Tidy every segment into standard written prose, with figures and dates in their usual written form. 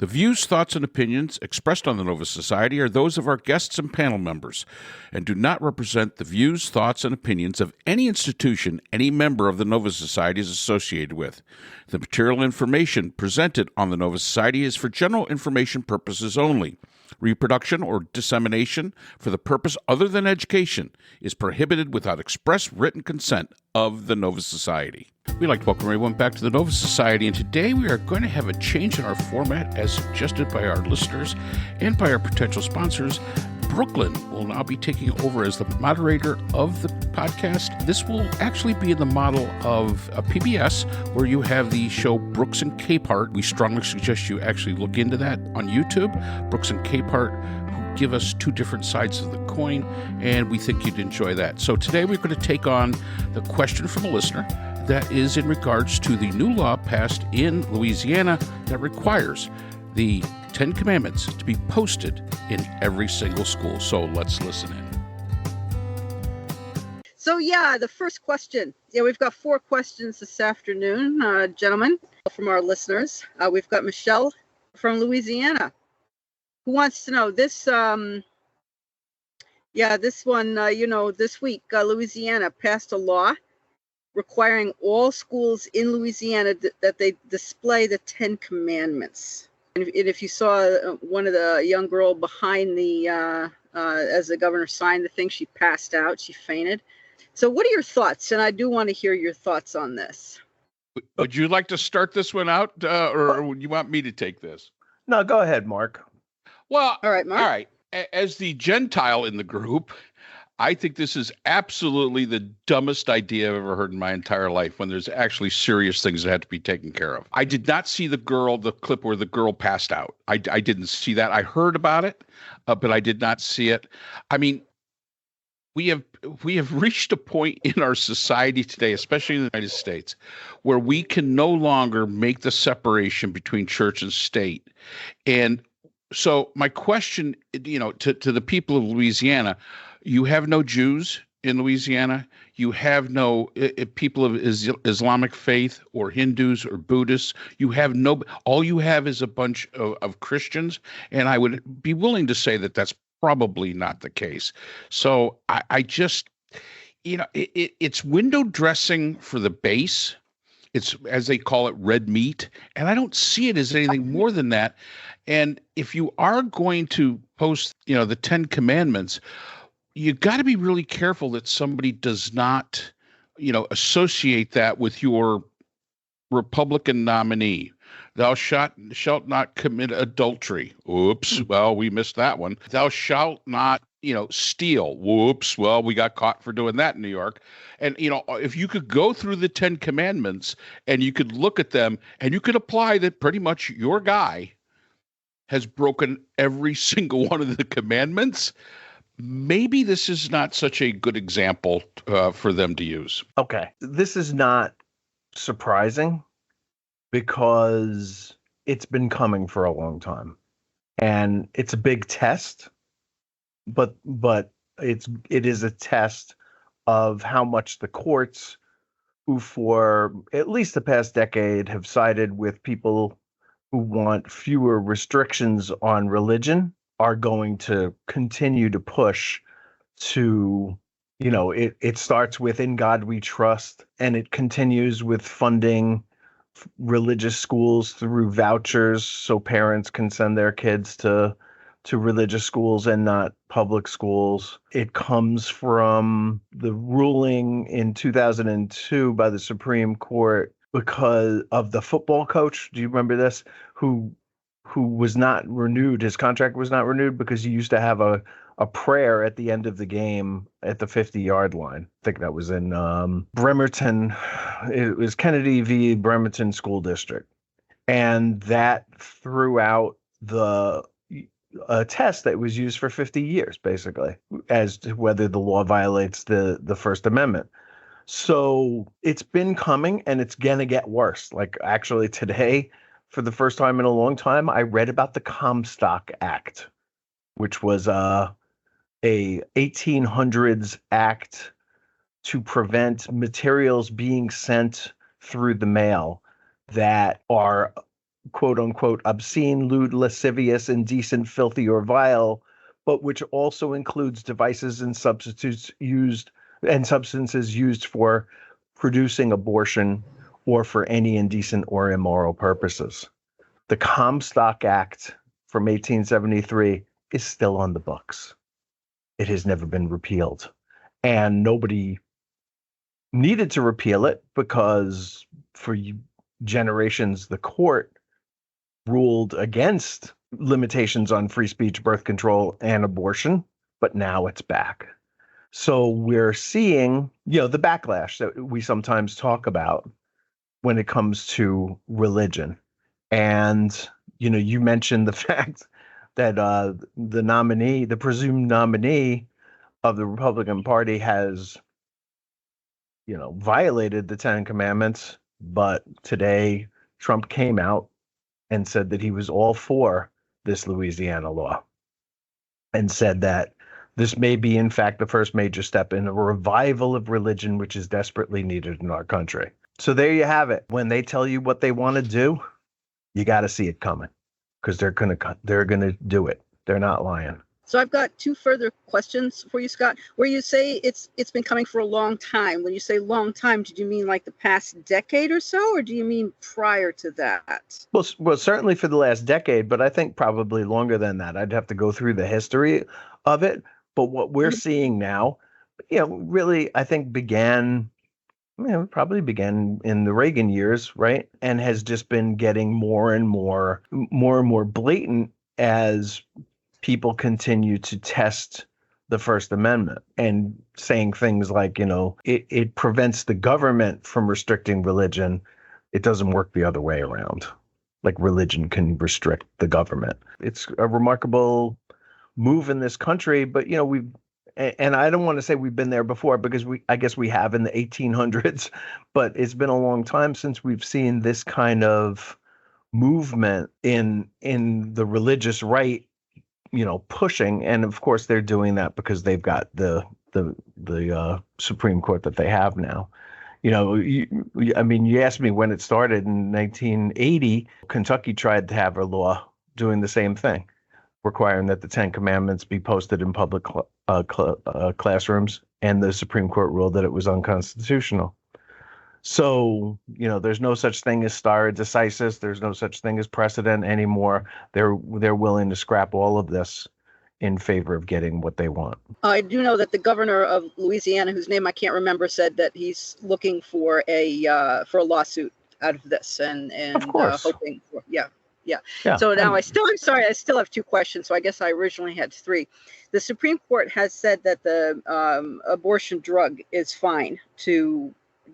The views, thoughts, and opinions expressed on the Nova Society are those of our guests and panel members and do not represent the views, thoughts, and opinions of any institution any member of the Nova Society is associated with. The material information presented on the Nova Society is for general information purposes only. Reproduction or dissemination for the purpose other than education is prohibited without express written consent of the Nova Society. We'd like to welcome everyone back to the Nova Society, and today we are going to have a change in our format as suggested by our listeners and by our potential sponsors. Brooklyn will now be taking over as the moderator of the podcast. This will actually be in the model of a PBS, where you have the show Brooks and Capehart. We strongly suggest you actually look into that on YouTube. Brooks and Capehart, who give us two different sides of the coin, and we think you'd enjoy that. So today we're going to take on the question from a listener that is in regards to the new law passed in Louisiana that requires the 10 Commandments to be posted in every single school. So let's listen in. So the first question. We've got 4 questions this afternoon, gentlemen, from our listeners. We've got Michelle from Louisiana, who wants to know this. This one, this week, Louisiana passed a law requiring all schools in Louisiana that they display the 10 Commandments. And if you saw one of the young girl behind the, as the governor signed the thing, she passed out, she fainted. So what are your thoughts? And I do want to hear your thoughts on this. Would you like to start this one out, or would you want me to take this? No, go ahead, Mark. Well, all right, Mark. All right. As the Gentile in the group, I think this is absolutely the dumbest idea I've ever heard in my entire life, when there's actually serious things that have to be taken care of. I did not see the clip where the girl passed out. I didn't see that. I heard about it, but I did not see it. I mean, we have reached a point in our society today, especially in the United States, where we can no longer make the separation between church and state. And so my question, to the people of Louisiana, you have no Jews in Louisiana. You have no people of Islamic faith or Hindus or Buddhists. All you have is a bunch of Christians. And I would be willing to say that that's probably not the case. So I just, it's window dressing for the base. It's, as they call it, red meat. And I don't see it as anything more than that. And if you are going to post, the 10 Commandments, you got to be really careful that somebody does not, associate that with your Republican nominee. Thou shalt not commit adultery. Oops. Well, we missed that one. Thou shalt not, steal. Whoops. Well, we got caught for doing that in New York. And, if you could go through the 10 Commandments and you could look at them and you could apply that pretty much your guy has broken every single one of the commandments, maybe this is not such a good example for them to use. Okay. This is not surprising because it's been coming for a long time. And it's a big test, but it is a test of how much the courts, who for at least the past decade have sided with people who want fewer restrictions on religion, are going to continue to push to, it starts with In God We Trust, and it continues with funding religious schools through vouchers so parents can send their kids to religious schools and not public schools. It comes from the ruling in 2002 by the Supreme Court because of the football coach. Do you remember this? Who was not renewed. His contract was not renewed because he used to have a prayer at the end of the game at the 50-yard line. I think that was in Bremerton. It was Kennedy v. Bremerton School District. And that threw out a test that was used for 50 years, basically, as to whether the law violates the First Amendment. So it's been coming, and it's going to get worse. Like, actually today, for the first time in a long time, I read about the Comstock Act, which was a 1800s act to prevent materials being sent through the mail that are quote unquote obscene, lewd, lascivious, indecent, filthy, or vile, but which also includes devices and substances used for producing abortion or for any indecent or immoral purposes. The Comstock Act from 1873 is still on the books. It has never been repealed. And nobody needed to repeal it because for generations, the court ruled against limitations on free speech, birth control, and abortion, but now it's back. So we're seeing, the backlash that we sometimes talk about when it comes to religion. And, you mentioned the fact that the presumed nominee of the Republican Party has, violated the Ten Commandments. But today, Trump came out and said that he was all for this Louisiana law and said that this may be, in fact, the first major step in a revival of religion, which is desperately needed in our country. So there you have it. When they tell you what they want to do, you got to see it coming because they're gonna do it. They're not lying. So I've got two further questions for you, Scott. Where you say it's been coming for a long time. When you say long time, did you mean like the past decade or so, or do you mean prior to that? Well, certainly for the last decade, but I think probably longer than that. I'd have to go through the history of it. But what we're seeing now, really, I think probably began in the Reagan years, right? And has just been getting more and more blatant as people continue to test the First Amendment and saying things like, it prevents the government from restricting religion. It doesn't work the other way around. Like religion can restrict the government. It's a remarkable move in this country, but and I don't want to say we've been there before because I guess we have in the 1800s, but it's been a long time since we've seen this kind of movement in the religious right, pushing. And of course they're doing that because they've got the Supreme Court that they have now. You asked me when it started in 1980. Kentucky tried to have a law doing the same thing, requiring that the Ten Commandments be posted in public classrooms, and the Supreme Court ruled that it was unconstitutional. So, there's no such thing as stare decisis. There's no such thing as precedent anymore. They're willing to scrap all of this in favor of getting what they want. I do know that the governor of Louisiana, whose name I can't remember, said that he's looking for a lawsuit out of this, and of course. Hoping for Yeah. So now I'm sorry, I still have two questions. So I guess I originally had three. The Supreme Court has said that the abortion drug is fine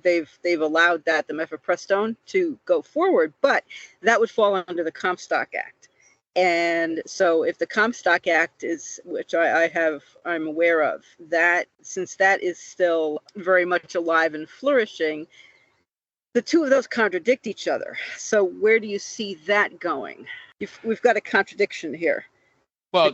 they've allowed that, the mifepristone, to go forward, but that would fall under the Comstock Act. And so if the Comstock Act is, which I'm aware of, that since that is still very much alive and flourishing, the two of those contradict each other. So where do you see that going? We've got a contradiction here. Well,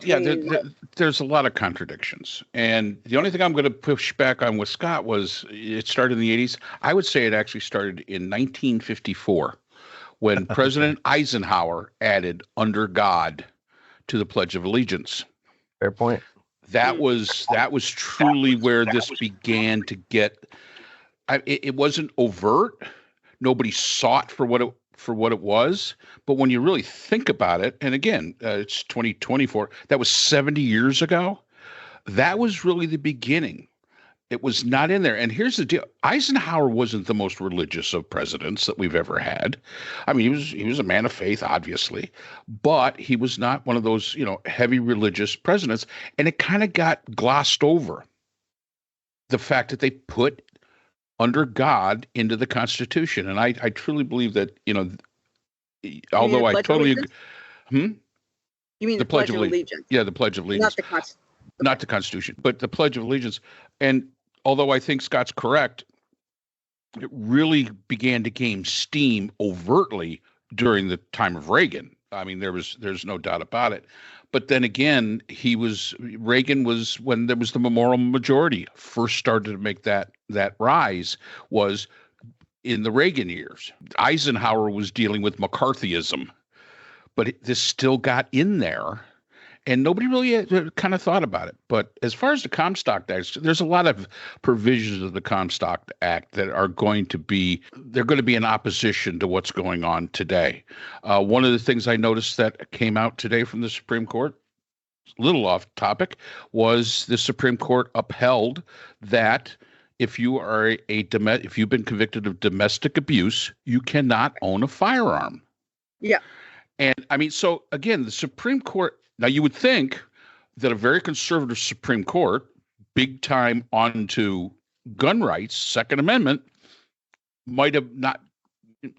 there's a lot of contradictions. And the only thing I'm going to push back on with Scott was it started in the 80s. I would say it actually started in 1954 when President Eisenhower added "under God" to the Pledge of Allegiance. Fair point. That was truly where this began to get. It wasn't overt. Nobody saw it for what it was. But when you really think about it, and again, it's 2024, that was 70 years ago. That was really the beginning. It was not in there. And here's the deal. Eisenhower wasn't the most religious of presidents that we've ever had. I mean, he was a man of faith, obviously, but he was not one of those, heavy religious presidents. And it kind of got glossed over. The fact that they put "under God" into the Constitution. And I truly believe that, although I totally agree. You mean the Pledge of Allegiance? Yeah, the Pledge of Allegiance. Not the Constitution, but the Pledge of Allegiance. And although I think Scott's correct, it really began to gain steam overtly during the time of Reagan. I mean, there's no doubt about it. But then again, Reagan was when there was the memorial majority first started to make that rise was in the Reagan years. Eisenhower was dealing with McCarthyism but this still got in there. And nobody really kind of thought about it. But as far as the Comstock Act, there's a lot of provisions of the Comstock Act that are going to be in opposition to what's going on today. One of the things I noticed that came out today from the Supreme Court, a little off topic, was the Supreme Court upheld that if you are if you've been convicted of domestic abuse, you cannot own a firearm. Yeah. And I mean, so again, the Supreme Court. Now, you would think that a very conservative Supreme Court, big time onto gun rights, Second Amendment, might have not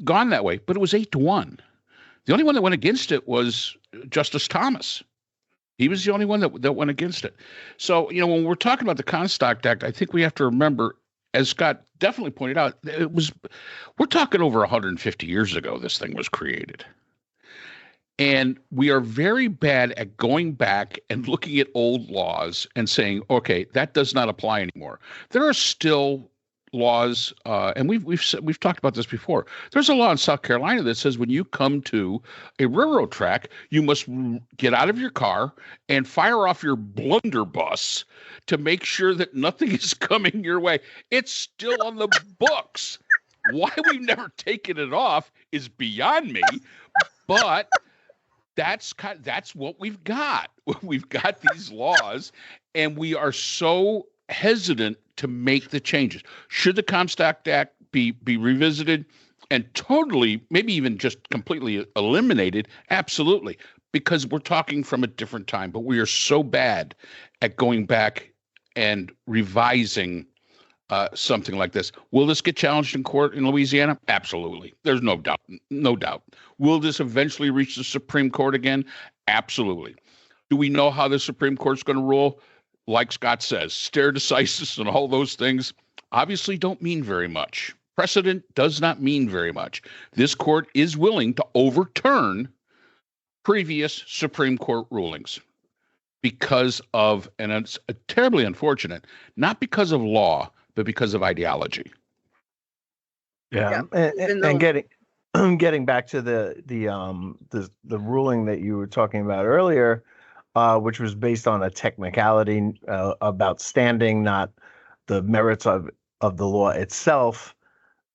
gone that way, but it was 8-1. The only one that went against it was Justice Thomas. He was the only one that went against it. So, when we're talking about the Comstock Act, I think we have to remember, as Scott definitely pointed out, we're talking over 150 years ago this thing was created. And we are very bad at going back and looking at old laws and saying, okay, that does not apply anymore. There are still laws, and we've talked about this before. There's a law in South Carolina that says when you come to a railroad track, you must get out of your car and fire off your blunderbuss to make sure that nothing is coming your way. It's still on the books. Why we've never taken it off is beyond me, but that's what we've got. We've got these laws, and we are so hesitant to make the changes. Should the Comstock Act be revisited and totally, maybe even just completely eliminated? Absolutely, because we're talking from a different time. But we are so bad at going back and revising something like this. Will this get challenged in court in Louisiana? Absolutely. There's no doubt. No doubt. Will this eventually reach the Supreme Court again? Absolutely. Do we know how the Supreme Court's going to rule? Like Scott says, stare decisis and all those things obviously don't mean very much. Precedent does not mean very much. This court is willing to overturn previous Supreme Court rulings because of, and it's terribly unfortunate, not because of law, but because of ideology. Yeah, and getting back to the ruling that you were talking about earlier, which was based on a technicality about standing, not the merits of the law itself.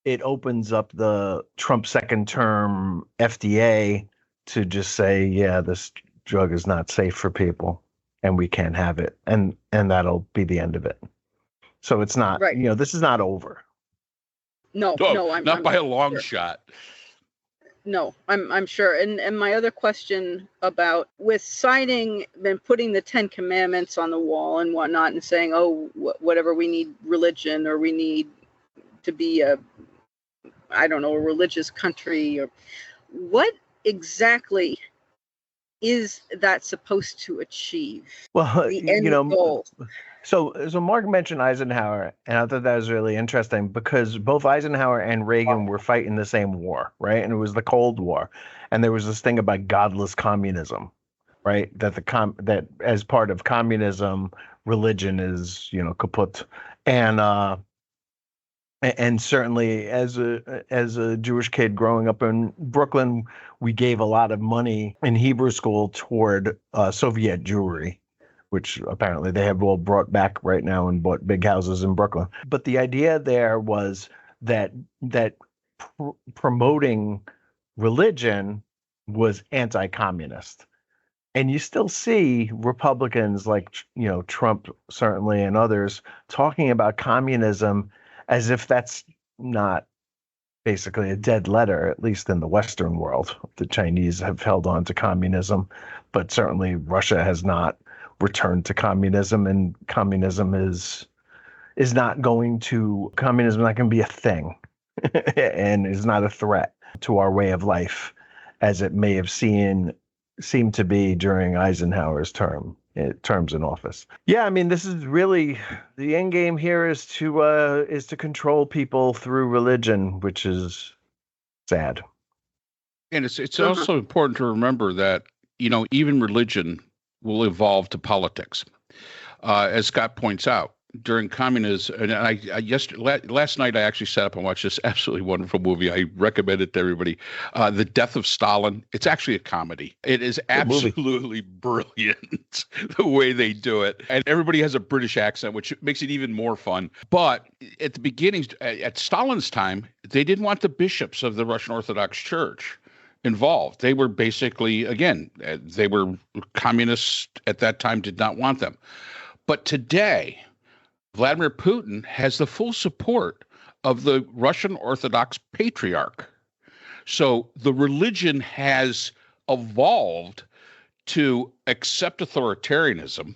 It opens up the Trump second term FDA to just say, yeah, this drug is not safe for people, and we can't have it, and that'll be the end of it. So it's not, right. This is not over. No, I'm not by a long sure. shot. No, I'm sure. And my other question about with citing and putting the 10 Commandments on the wall and whatnot, and saying, oh, whatever, we need religion, or we need to be a religious country, or what exactly is that supposed to achieve? Well, the end goal. So Mark mentioned Eisenhower, and I thought that was really interesting because both Eisenhower and Reagan were fighting the same war, right? And it was the Cold War, and there was this thing about godless communism, right? That that as part of communism, religion is kaput, and certainly as a Jewish kid growing up in Brooklyn, we gave a lot of money in Hebrew school toward Soviet Jewry, which apparently they have all brought back right now and bought big houses in Brooklyn. But the idea there was that promoting religion was anti-communist. And you still see Republicans like, Trump certainly and others talking about communism as if that's not basically a dead letter, at least in the Western world. The Chinese have held on to communism, but certainly Russia has not returned to communism, and communism is not going to be a thing and is not a threat to our way of life as it may have seemed to be during Eisenhower's terms in office. Yeah, I mean, this is really the end game here is to control people through religion, which is sad. And it's also important to remember that, even religion will evolve to politics. As Scott points out, during communism, and last night I actually sat up and watched this absolutely wonderful movie. I recommend it to everybody. The Death of Stalin. It's actually a comedy. It is absolutely brilliant the way they do it, and everybody has a British accent, which makes it even more fun. But at the beginning, at Stalin's time, they didn't want the bishops of the Russian Orthodox Church involved. They were basically, again, they were communists at that time, did not want them. But today, Vladimir Putin has the full support of the Russian Orthodox Patriarch. So the religion has evolved to accept authoritarianism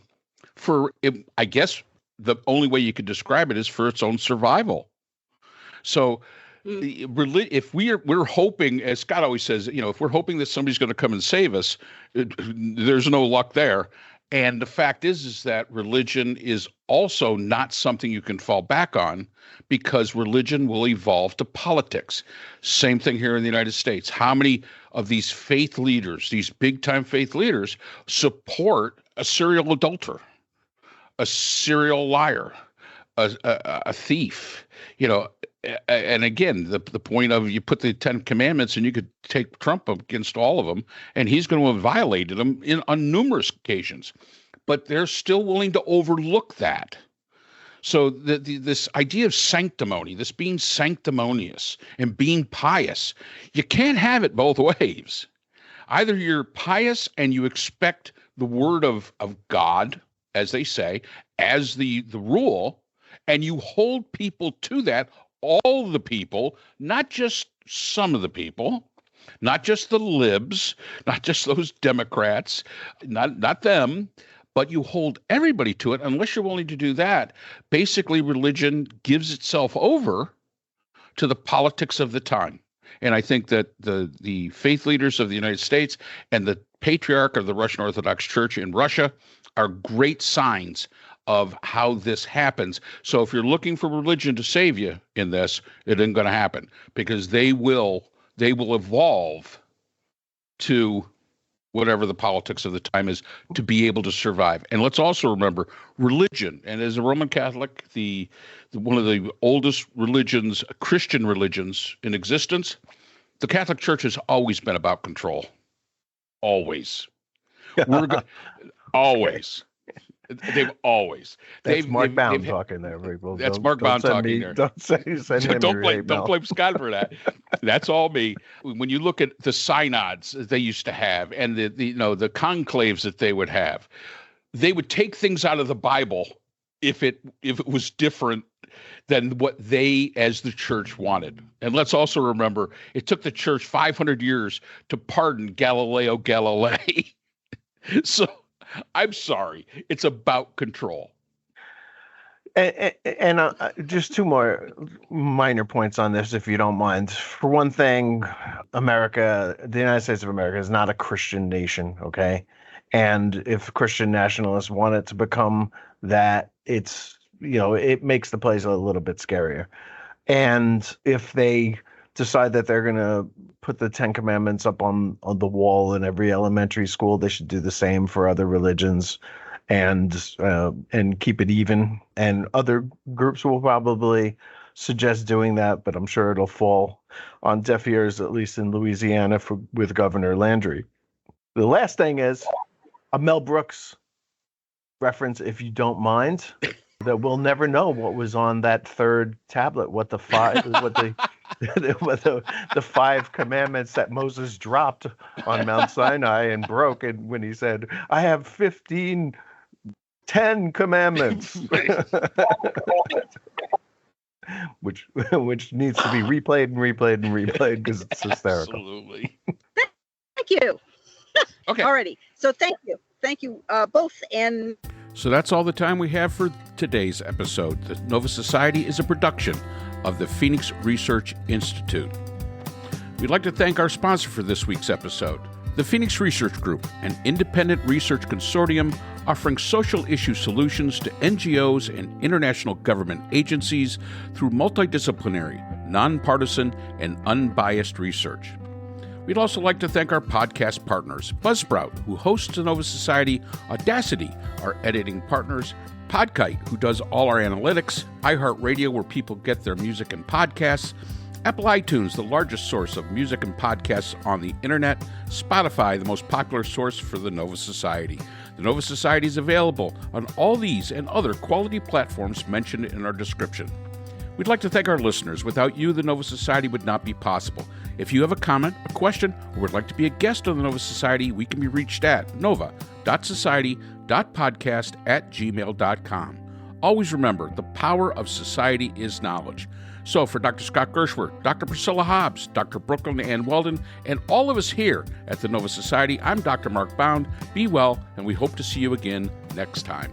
for, I guess, the only way you could describe it is for its own survival. So if we're hoping, as Scott always says, if we're hoping that somebody's going to come and save us, there's no luck there. And the fact is that religion is also not something you can fall back on, because religion will evolve to politics. Same thing here in the United States. How many of these faith leaders, these big-time faith leaders, support a serial adulterer, a serial liar, a thief? And again, the point of, you put the 10 Commandments and you could take Trump against all of them, and he's going to have violated them on numerous occasions. But they're still willing to overlook that. So this idea of sanctimony, this being sanctimonious and being pious, you can't have it both ways. Either you're pious and you expect the word of God, as they say, as the rule, and you hold people to that, all the people, not just some of the people, not just the libs, not just those Democrats, not them, but you hold everybody to it. Unless you're willing to do that, basically religion gives itself over to the politics of the time. And I think that the faith leaders of the United States and the Patriarch of the Russian Orthodox Church in Russia are great signs of how this happens. So if you're looking for religion to save you in this, it isn't going to happen, because they will evolve to whatever the politics of the time is to be able to survive. And let's also remember religion. And as a Roman Catholic, one of the oldest religions, Christian religions in existence, the Catholic Church has always been about control. Always. Always. They've always. That's Mark Bound talking there, people. That's Mark Bound talking there. Don't blame Scott for that. That's all me. When you look at the synods that they used to have, and the conclaves that they would have, they would take things out of the Bible if it was different than what they, as the church, wanted. And let's also remember, it took the church 500 years to pardon Galileo Galilei. So I'm sorry. It's about control. And just two more minor points on this, if you don't mind. For one thing, the United States of America is not a Christian nation, okay? And if Christian nationalists want it to become that, it makes the place a little bit scarier. And if they decide that they're going to put the 10 Commandments up on the wall in every elementary school, they should do the same for other religions, and keep it even. And other groups will probably suggest doing that, but I'm sure it'll fall on deaf ears, at least in Louisiana, with Governor Landry. The last thing is a Mel Brooks reference, if you don't mind, that we'll never know what was on that third tablet, what the 5 commandments that Moses dropped on Mount Sinai and broke, and when he said, I have 10 commandments, which needs to be replayed and replayed and replayed, because it's hysterical. Absolutely. Thank you. Okay. Alrighty. So thank you both. And so that's all the time we have for today's episode. The Nova Society is a production of the Phoenix Research Institute. We'd like to thank our sponsor for this week's episode, the Phoenix Research Group, an independent research consortium offering social issue solutions to NGOs and international government agencies through multidisciplinary, nonpartisan, and unbiased research. We'd also like to thank our podcast partners, Buzzsprout, who hosts the Nova Society, Audacity, our editing partners, Podkite, who does all our analytics, iHeartRadio, where people get their music and podcasts, Apple iTunes, the largest source of music and podcasts on the internet, Spotify, the most popular source for the Nova Society. The Nova Society is available on all these and other quality platforms mentioned in our description. We'd like to thank our listeners. Without you, the Nova Society would not be possible. If you have a comment, a question, or would like to be a guest on the Nova Society, we can be reached at nova.society.podcast@gmail.com. Always remember, the power of society is knowledge. So for Dr. Scott Gershwer, Dr. Priscilla Hobbs, Dr. Brooklyn Ann Weldon, and all of us here at the Nova Society, I'm Dr. Mark Bound. Be well, and we hope to see you again next time.